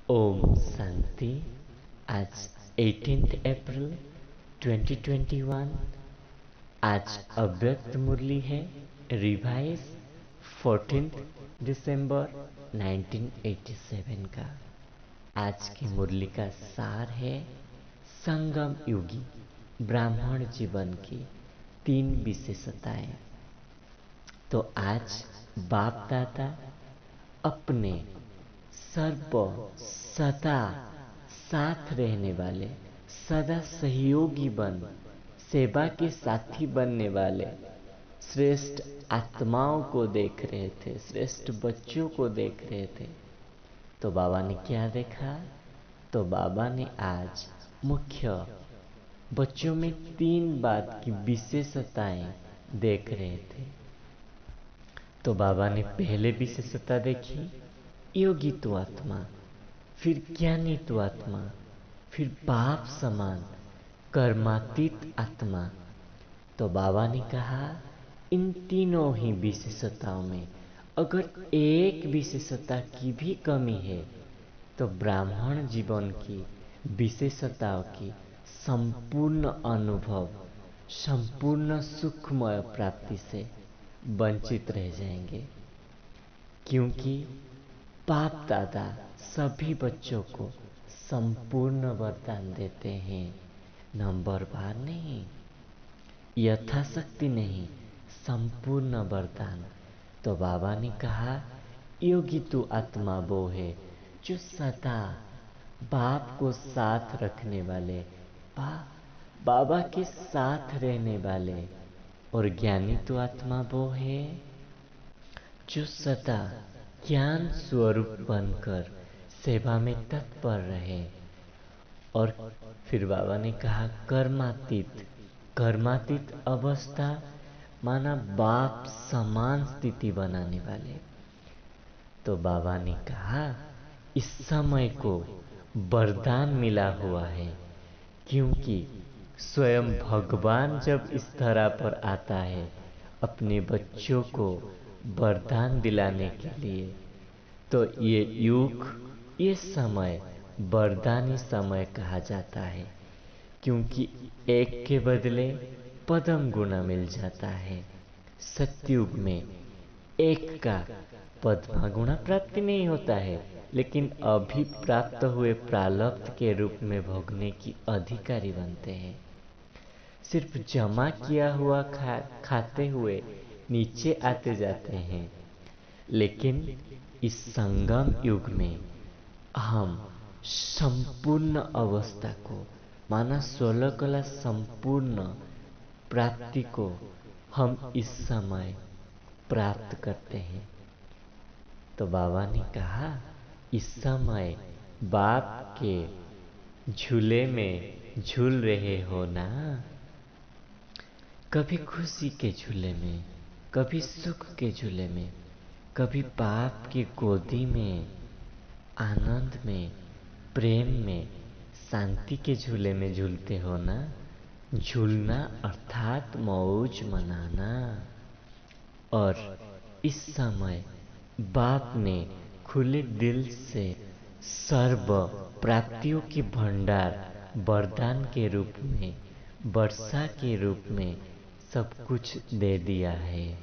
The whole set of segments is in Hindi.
ओम शांति। आज 18 अप्रैल 2021। आज अव्यक्त मुरली है रिवाइज 14 दिसंबर 1987 का। आज की मुरली का सार है संगम युगी ब्राह्मण जीवन की 3 विशेषताएं। तो आज बाप दादा अपने सर्व सदा साथ रहने वाले, सदा सहयोगी बन सेवा के साथी बनने वाले श्रेष्ठ आत्माओं को देख रहे थे, श्रेष्ठ बच्चों को देख रहे थे। तो बाबा ने क्या देखा? तो बाबा ने आज मुख्य बच्चों में 3 बात की विशेषताएं देख रहे थे। तो बाबा ने पहले विशेषता देखी योगी तो आत्मा, फिर ज्ञानी तो आत्मा, फिर बाप समान कर्मातीत आत्मा। तो बाबा ने कहा इन तीनों ही विशेषताओं में अगर एक विशेषता की भी कमी है तो ब्राह्मण जीवन की विशेषताओं की संपूर्ण अनुभव, संपूर्ण सुखमय प्राप्ति से वंचित रह जाएंगे। क्योंकि बाप दादा सभी बच्चों को संपूर्ण वरदान देते हैं, नंबरवार नहीं, यथाशक्ति नहीं, संपूर्ण वरदान। तो बाबा ने कहा योगी तू आत्मा वो है जो सदा बाप को साथ रखने वाले, बाबा के साथ रहने वाले, और ज्ञानी तो आत्मा वो है जो सदा ज्ञान स्वरूप बनकर सेवा में तत्पर रहे। और फिर बाबा ने कहा कर्मातीत, कर्मातीत अवस्था माना बाप समान स्थिति बनाने वाले। तो बाबा ने कहा इस समय को वरदान मिला हुआ है, क्योंकि स्वयं भगवान जब इस धरा पर आता है अपने बच्चों को वरदान दिलाने के लिए, तो ये युग, ये समय वरदानी समय कहा जाता है। क्योंकि एक के बदले पदम गुना मिल जाता है। सत्युग में एक का पद्मा गुना प्राप्ति नहीं होता है, लेकिन अभी प्राप्त हुए प्रारब्ध के रूप में भोगने की अधिकारी बनते हैं। सिर्फ जमा किया हुआ खाते हुए नीचे आते जाते हैं। लेकिन इस संगम युग में हम संपूर्ण अवस्था को माना 16 कला संपूर्ण प्राप्ति को हम इस समय प्राप्त करते हैं। तो बाबा ने कहा इस समय बाप के झूले में झूल रहे हो ना, कभी खुशी के झूले में, कभी सुख के झूले में, कभी बाप की गोदी में, आनंद में, प्रेम में, शांति के झूले में झूलते हो ना। झूलना अर्थात मौज मनाना। और इस समय बाप ने खुले दिल से सर्व प्राप्तियों की भंडार वरदान के रूप में, वर्षा के रूप में सब कुछ दे दिया है।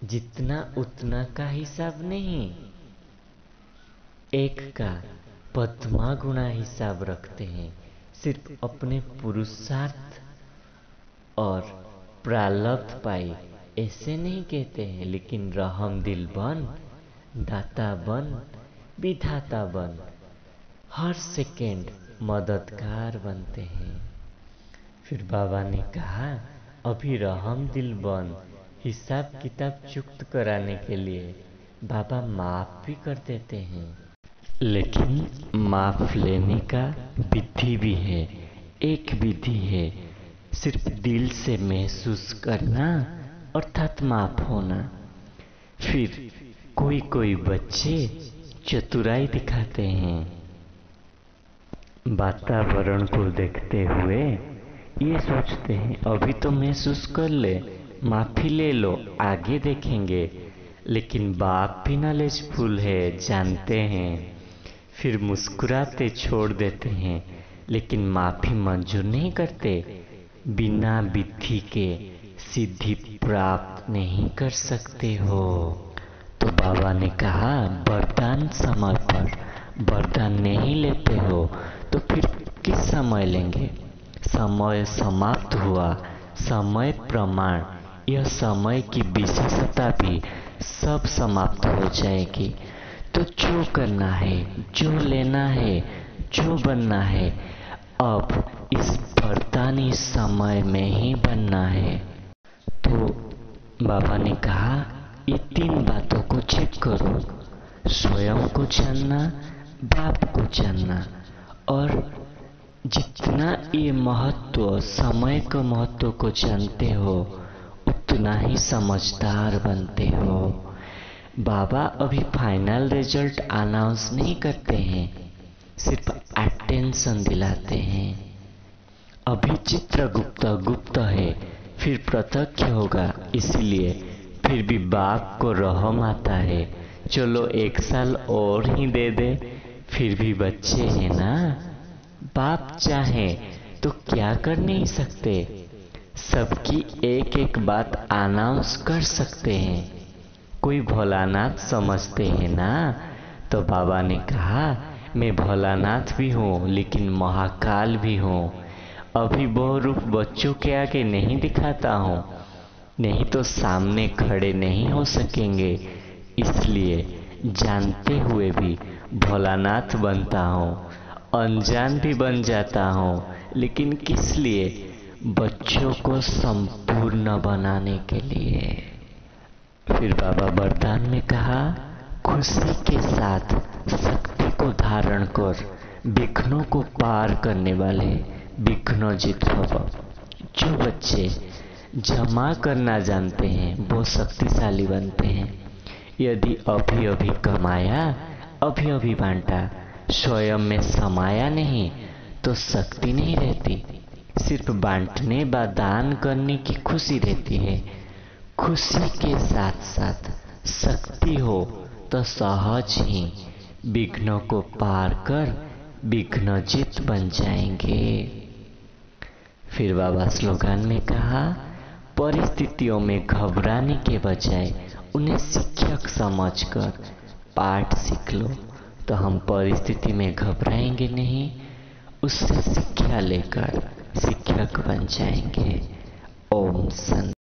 जितना उतना का हिसाब नहीं, एक का पद्मा गुना हिसाब रखते हैं। सिर्फ अपने पुरुषार्थ और प्रारब्ध पाई ऐसे नहीं कहते हैं, लेकिन रहम दिल बन, दाता बन, विधाता बन, हर सेकेंड मददगार बनते हैं। फिर बाबा ने कहा अभी रहम दिल बन, हिसाब किताब चुक्त कराने के लिए बाबा माफ भी कर देते हैं। लेकिन माफ लेने का विधि भी है। एक विधि है सिर्फ दिल से महसूस करना अर्थात माफ होना। फिर कोई कोई बच्चे चतुराई दिखाते हैं, वातावरण को देखते हुए ये सोचते हैं अभी तो महसूस कर ले, माफी ले लो, आगे देखेंगे। लेकिन बाप भी नॉलेजफुल है, जानते हैं फिर मुस्कुराते छोड़ देते हैं, लेकिन माफी मंजूर नहीं करते। बिना विधि के सिद्धि प्राप्त नहीं कर सकते हो। तो बाबा ने कहा, वरदान समय पर वरदान नहीं लेते हो तो फिर किस समय लेंगे? समय समाप्त हुआ, समय प्रमाण, यह समय की विशेषता भी सब समाप्त हो जाएगी। तो जो करना है, जो लेना है, जो बनना है, अब इस वरदानी समय में ही बनना है। तो बाबा ने कहा, ये 3 बातों को चेक करो, स्वयं को जानना, बाप को जानना, और जितना ये महत्व, समय का महत्व को जानते हो, उतना ही समझदार बनते हो। बाबा अभी फाइनल रिजल्ट अनाउंस नहीं करते हैं, सिर्फ अटेंशन दिलाते हैं। अभी चित्रगुप्त गुप्त है, फिर प्रत्यक्ष होगा, इसलिए फिर भी बाप को रहम आता है। चलो 1 साल और ही दे दे, फिर भी बच्चे हैं ना। बाप चाहे तो क्या कर नहीं सकते, सबकी एक एक बात अनाउंस कर सकते हैं। कोई भोलानाथ समझते हैं ना। तो बाबा ने कहा, मैं भोलानाथ भी हूँ, लेकिन महाकाल भी हूँ। अभी बहुरूप बच्चों के आगे नहीं दिखाता हूँ, नहीं तो सामने खड़े नहीं हो सकेंगे। इसलिए जानते हुए भी भोलानाथ बनता हूँ, अनजान भी बन जाता हूँ। लेकिन किस लिए? बच्चों को संपूर्ण बनाने के लिए। फिर बाबा वरदान में कहा, खुशी के साथ शक्ति को धारण कर विघ्नों को पार करने वाले विघ्नोजित भव। जो बच्चे जमा करना जानते हैं वो शक्तिशाली बनते हैं। यदि अभी अभी कमाया, अभी अभी बांटा, स्वयं में समाया नहीं, तो शक्ति नहीं रहती। सिर्फ बांटने व दान करने की खुशी रहती है। खुशी के साथ साथ शक्ति हो तो सहज ही विघ्नों को पार कर विघ्नजित बन जाएंगे। फिर बाबा स्लोगन में कहा, परिस्थितियों में घबराने के बजाय उन्हें शिक्षक समझकर पाठ सीख लो, तो हम परिस्थिति में घबराएंगे नहीं, उससे शिक्षा लेकर शिक्षक बन जाएंगे। ओम शांति।